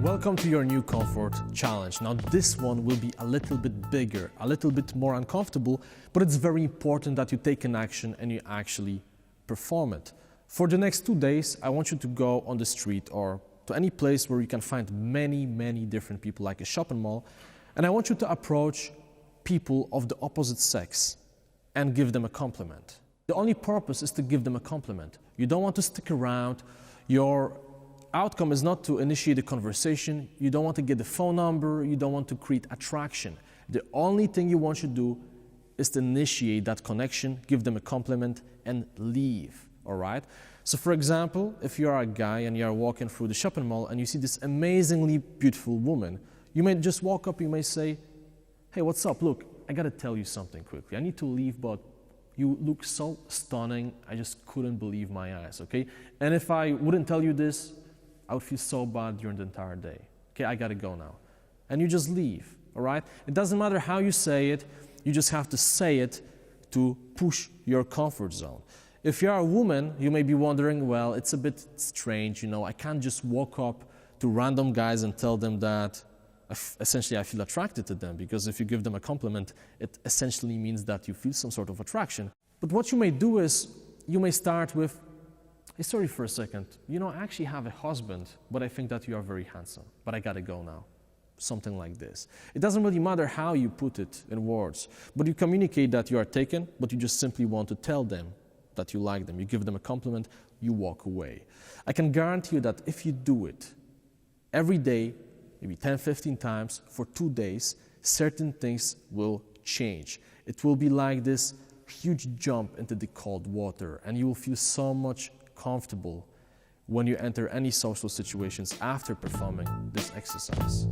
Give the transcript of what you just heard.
Welcome to your new comfort challenge. Now this one will be a little bit bigger, a little bit more uncomfortable, but it's very important that you take an action and you actually perform it. For the next 2 days, I want you to go on the street or to any place where you can find many different people, like a shopping mall, and I want you to approach people of the opposite sex and give them a compliment. The only purpose is to give them a compliment. You don't want to stick around. Your outcome is not to initiate a conversation. You don't want to get the phone number. You don't want to create attraction. The only thing you want to do is to initiate that connection, give them a compliment, and leave, all right? So for example, if you are a guy and you are walking through the shopping mall and you see this amazingly beautiful woman, you may just walk up, you may say, "Hey, what's up? Look, I gotta tell you something quickly. I need to leave, but you look so stunning, I just couldn't believe my eyes, okay? And if I wouldn't tell you this, I would feel so bad during the entire day. Okay, I gotta go now." And you just leave, all right? It doesn't matter how you say it, you just have to say it to push your comfort zone. If you're a woman, you may be wondering, well, it's a bit strange, I can't just walk up to random guys and tell them that essentially I feel attracted to them, because if you give them a compliment, it essentially means that you feel some sort of attraction. But what you may do is, you may start with, "Hey, sorry for a second, I actually have a husband, but I think that you are very handsome, but I gotta go now." Something like this. It doesn't really matter how you put it in words, but you communicate that you are taken, but you just simply want to tell them that you like them. You give them a compliment, you walk away. I can guarantee you that if you do it every day, maybe 10, 15 times for 2 days, certain things will change. It will be like this huge jump into the cold water, and you will feel so much comfortable when you enter any social situations after performing this exercise.